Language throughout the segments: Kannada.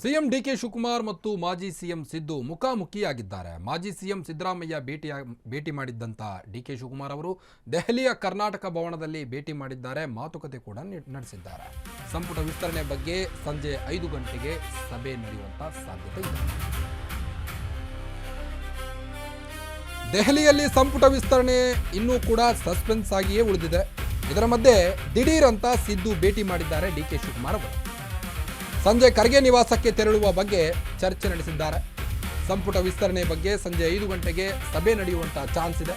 ಸಿಎಂ ಡಿಕೆ ಶಿವಕುಮಾರ್ ಮತ್ತು ಮಾಜಿ ಸಿಎಂ ಸಿದ್ದು ಮುಖಾಮುಖಿಯಾಗಿದ್ದಾರೆ. ಮಾಜಿ ಸಿಎಂ ಸಿದ್ದರಾಮಯ್ಯ ಭೇಟಿ ಮಾಡಿದ್ದಂತ ಡಿಕೆ ಶಿವಕುಮಾರ್ ಅವರು ದೆಹಲಿಯ ಕರ್ನಾಟಕ ಭವನದಲ್ಲಿ ಭೇಟಿ ಮಾಡಿದ್ದಾರೆ. ಮಾತುಕತೆ ಕೂಡ ನಡೆಸಿದ್ದಾರೆ. ಸಂಪುಟ ವಿಸ್ತರಣೆ ಬಗ್ಗೆ ಸಂಜೆ 5 ಗಂಟೆಗೆ ಸಭೆ ನಡೆಯುವಂತ ಸಾಧ್ಯತೆ ಇದೆ. ದೆಹಲಿಯಲ್ಲಿ ಸಂಪುಟ ವಿಸ್ತರಣೆ ಇನ್ನೂ ಕೂಡ ಸಸ್ಪೆನ್ಸ್ ಆಗಿಯೇ ಉಳಿದಿದೆ. ಇದರ ಮಧ್ಯೆ ದಿಢೀರ್ ಅಂತ ಸಿದ್ದು ಭೇಟಿ ಮಾಡಿದ್ದಾರೆ ಡಿಕೆ ಶಿವಕುಮಾರ್ ಅವರು. ಸಂಜೆ ಖರ್ಗೆ ನಿವಾಸಕ್ಕೆ ತೆರಳುವ ಬಗ್ಗೆ ಚರ್ಚೆ ನಡೆಸಿದ್ದಾರೆ. ಸಂಪುಟ ವಿಸ್ತರಣೆ ಬಗ್ಗೆ ಸಂಜೆ 5 ಗಂಟೆಗೆ ಸಭೆ ನಡೆಯುವಂಥ ಚಾನ್ಸ್ ಇದೆ.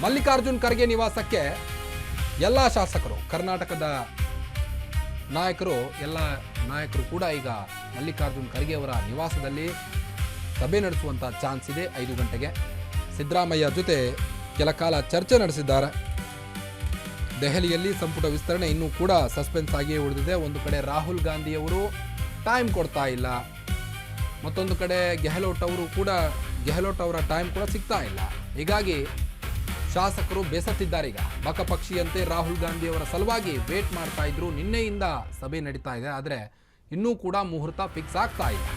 ಮಲ್ಲಿಕಾರ್ಜುನ್ ಖರ್ಗೆ ನಿವಾಸಕ್ಕೆ ಎಲ್ಲ ಶಾಸಕರು, ಕರ್ನಾಟಕದ ಎಲ್ಲ ನಾಯಕರು ಕೂಡ ಈಗ ಮಲ್ಲಿಕಾರ್ಜುನ್ ಖರ್ಗೆ ಅವರ ನಿವಾಸದಲ್ಲಿ ಸಭೆ ನಡೆಸುವಂಥ ಚಾನ್ಸ್ ಇದೆ. 5 ಗಂಟೆಗೆ ಸಿದ್ದರಾಮಯ್ಯ ಜೊತೆ ಕೆಲ ಕಾಲ ಚರ್ಚೆ ನಡೆಸಿದ್ದಾರೆ. ದೆಹಲಿಯಲ್ಲಿ ಸಂಪುಟ ವಿಸ್ತರಣೆ ಇನ್ನೂ ಕೂಡ ಸಸ್ಪೆನ್ಸ್ ಆಗಿಯೇ ಉಳಿದಿದೆ. ಒಂದು ಕಡೆ ರಾಹುಲ್ ಗಾಂಧಿ ಅವರು ಟೈಮ್ ಕೊಡ್ತಾ ಇಲ್ಲ, ಮತ್ತೊಂದು ಕಡೆ ಗೆಹ್ಲೋಟ್ ಅವರ ಟೈಮ್ ಕೂಡ ಸಿಗ್ತಾ ಇಲ್ಲ. ಹೀಗಾಗಿ ಶಾಸಕರು ಬೇಸತ್ತಿದ್ದಾರೆ. ಈಗ ಬಕಪಕ್ಷಿಯಂತೆ ರಾಹುಲ್ ಗಾಂಧಿ ಅವರ ಸಲುವಾಗಿ ವೇಟ್ ಮಾಡ್ತಾ ಇದ್ರು. ನಿನ್ನೆಯಿಂದ ಸಭೆ ನಡೀತಾ ಇದೆ, ಆದರೆ ಇನ್ನೂ ಕೂಡ ಮುಹೂರ್ತ ಫಿಕ್ಸ್ ಆಗ್ತಾ ಇಲ್ಲ.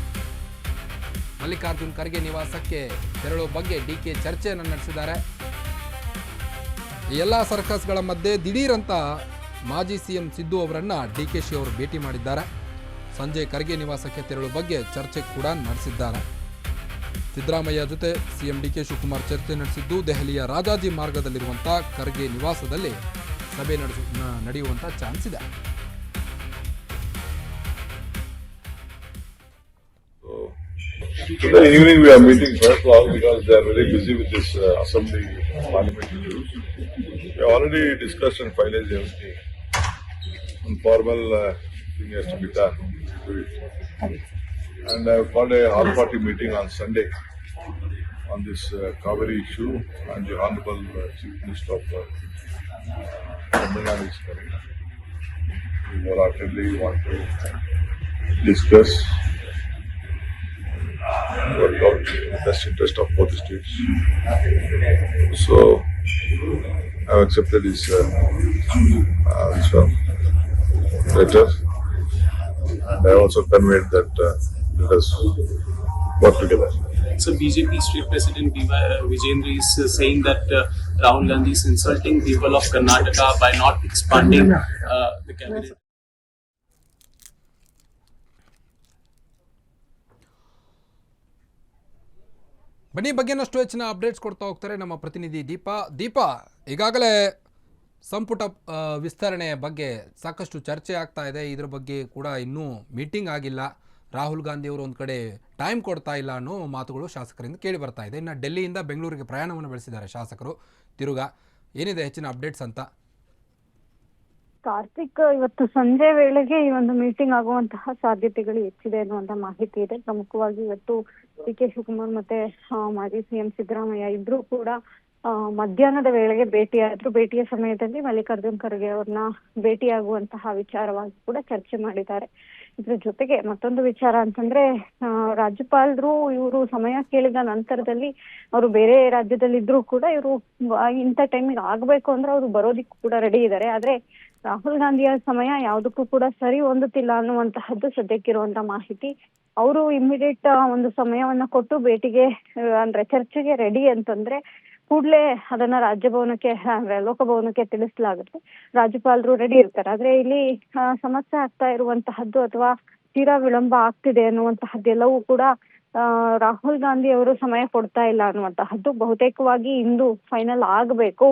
ಮಲ್ಲಿಕಾರ್ಜುನ್ ಖರ್ಗೆ ನಿವಾಸಕ್ಕೆ ತೆರಳುವ ಬಗ್ಗೆ ಡಿಕೆ ಚರ್ಚೆಯನ್ನು ನಡೆಸಿದ್ದಾರೆ. ಎಲ್ಲ ಸರ್ಕಸ್ಗಳ ಮಧ್ಯೆ ದಿಢೀರ್ ಅಂತ ಮಾಜಿ ಸಿಎಂ ಸಿದ್ದು ಅವರನ್ನ ಡಿಕೆಶಿ ಅವರು ಭೇಟಿ ಮಾಡಿದ್ದಾರೆ. ಸಂಜೆ ಖರ್ಗೆ ನಿವಾಸಕ್ಕೆ ತೆರಳುವ ಬಗ್ಗೆ ಚರ್ಚೆ ಕೂಡ ನಡೆಸಿದ್ದಾರೆ. ಸಿದ್ದರಾಮಯ್ಯ ಜೊತೆ ಸಿಎಂ ಡಿಕೆ ಶಿವಕುಮಾರ್ ಚರ್ಚೆ ನಡೆಸಿದ್ದು ದೆಹಲಿಯ ರಾಜಾಜಿ ಮಾರ್ಗದಲ್ಲಿರುವಂಥ ಖರ್ಗೆ ನಿವಾಸದಲ್ಲಿ ಸಭೆ ನಡೆಯುವಂಥ ಚಾನ್ಸ್ ಇದೆ. Today evening we are meeting first of all because they are very busy with this assembly parliament issues. We have already discussed and finalized everything. One formal thing has to be done. And I have called a all-party meeting on Sunday on this Kaveri issue, and the Honorable Chief Minister of Tamil Nadu is coming. We wholeheartedly want to discuss work out in the best interest of both the states. So I have accepted this letter, and I also conveyed that let us work together. So BJP State President Vijayendra is saying that Rahul Gandhi is insulting people of Karnataka by not expanding the cabinet. ಬನ್ನಿ ಬಗ್ಗೆನಷ್ಟು ಹೆಚ್ಚಿನ ಅಪ್ಡೇಟ್ಸ್ ಕೊಡ್ತಾ ಹೋಗ್ತಾರೆ ನಮ್ಮ ಪ್ರತಿನಿಧಿ ದೀಪಾ. ಈಗಾಗಲೇ ಸಂಪುಟ ವಿಸ್ತರಣೆ ಬಗ್ಗೆ ಸಾಕಷ್ಟು ಚರ್ಚೆ ಆಗ್ತಾ ಇದೆ. ಇದ್ರ ಬಗ್ಗೆ ಕೂಡ ಇನ್ನೂ ಮೀಟಿಂಗ್ ಆಗಿಲ್ಲ. ರಾಹುಲ್ ಗಾಂಧಿ ಅವರು ಒಂದು ಕಡೆ ಟೈಮ್ ಕೊಡ್ತಾ ಇಲ್ಲ ಅನ್ನೋ ಮಾತುಗಳು ಶಾಸಕರಿಂದ ಕೇಳಿ ಬರ್ತಾ ಇದೆ. ಇನ್ನು ಡೆಲ್ಲಿಯಿಂದ ಬೆಂಗಳೂರಿಗೆ ಪ್ರಯಾಣವನ್ನು ಬೆಳೆಸಿದ್ದಾರೆ ಶಾಸಕರು. ಏನಿದೆ ಹೆಚ್ಚಿನ ಅಪ್ಡೇಟ್ಸ್ ಅಂತ? ಕಾರ್ತಿಕ್, ಇವತ್ತು ಸಂಜೆ ವೇಳೆಗೆ ಈ ಒಂದು ಮೀಟಿಂಗ್ ಆಗುವಂತಹ ಸಾಧ್ಯತೆಗಳು ಹೆಚ್ಚಿದೆ ಅನ್ನುವಂತ ಮಾಹಿತಿ ಇದೆ. ಪ್ರಮುಖವಾಗಿ ಇವತ್ತು ಡಿ ಕೆ ಶಿವಕುಮಾರ್ ಮತ್ತೆ ಮಾಜಿ ಸಿಎಂ ಸಿದ್ದರಾಮಯ್ಯ ಇಬ್ರು ಕೂಡ ಮಧ್ಯಾಹ್ನದ ವೇಳೆಗೆ ಭೇಟಿಯಾದ್ರು. ಭೇಟಿಯ ಸಮಯದಲ್ಲಿ ಮಲ್ಲಿಕಾರ್ಜುನ್ ಖರ್ಗೆ ಅವ್ರನ್ನ ಭೇಟಿಯಾಗುವಂತಹ ವಿಚಾರವಾಗಿ ಕೂಡ ಚರ್ಚೆ ಮಾಡಿದ್ದಾರೆ. ಇದ್ರ ಜೊತೆಗೆ ಮತ್ತೊಂದು ವಿಚಾರ ಅಂತಂದ್ರೆ, ರಾಜ್ಯಪಾಲರು ಇವರು ಸಮಯ ಕೇಳಿದ ನಂತರದಲ್ಲಿ ಅವರು ಬೇರೆ ರಾಜ್ಯದಲ್ಲಿದ್ರು ಕೂಡ ಇವರು ಇಂಥ ಟೈಮಿಗೆ ಆಗ್ಬೇಕು ಅಂದ್ರೆ ಅವರು ಬರೋದಿಕ್ಕೂ ಕೂಡ ರೆಡಿ ಇದ್ದಾರೆ. ಆದ್ರೆ ರಾಹುಲ್ ಗಾಂಧಿಯ ಸಮಯ ಯಾವುದಕ್ಕೂ ಕೂಡ ಸರಿ ಹೊಂದುತ್ತಿಲ್ಲ ಅನ್ನುವಂತಹದ್ದು ಸದ್ಯಕ್ಕಿರುವಂತ ಮಾಹಿತಿ. ಅವರು ಇಮಿಡಿಯೇಟ್ ಒಂದು ಸಮಯವನ್ನ ಕೊಟ್ಟು ಭೇಟಿಗೆ ಅಂದ್ರೆ ಚರ್ಚೆಗೆ ರೆಡಿ ಅಂತಂದ್ರೆ ಕೂಡ್ಲೇ ಅದನ್ನ ರಾಜಭವನಕ್ಕೆ ಅಂದ್ರೆ ಲೋಕಭವನಕ್ಕೆ ತಿಳಿಸಲಾಗುತ್ತೆ. ರಾಜ್ಯಪಾಲರು ರೆಡಿ ಇರ್ತಾರೆ. ಆದ್ರೆ ಇಲ್ಲಿ ಸಮಸ್ಯೆ ಆಗ್ತಾ ಇರುವಂತಹದ್ದು ಅಥವಾ ತೀರಾ ವಿಳಂಬ ಆಗ್ತಿದೆ ಅನ್ನುವಂತಹದ್ದೆಲ್ಲವೂ ಕೂಡ ರಾಹುಲ್ ಗಾಂಧಿ ಅವರು ಸಮಯ ಕೊಡ್ತಾ ಇಲ್ಲ ಅನ್ನುವಂತಹದ್ದು. ಬಹುತೇಕವಾಗಿ ಇಂದು ಫೈನಲ್ ಆಗಬೇಕು.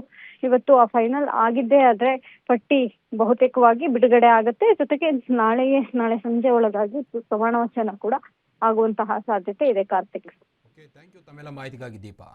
ಇವತ್ತು ಆ ಫೈನಲ್ ಆಗಿದ್ದೇ ಆದ್ರೆ ಪಟ್ಟಿ ಬಹುತೇಕವಾಗಿ ಬಿಡುಗಡೆ ಆಗುತ್ತೆ. ಜೊತೆಗೆ ನಾಳೆ ಸಂಜೆ ಒಳಗಾಗಿ ಪ್ರಮಾಣ ವಚನ ಕೂಡ ಆಗುವಂತಹ ಸಾಧ್ಯತೆ ಇದೆ. ಕಾರ್ತಿಕ್, ಥ್ಯಾಂಕ್ ಯು ತಮ್ಮೆಲ್ಲ ಮಾಹಿತಿಗಾಗಿ ದೀಪಾ.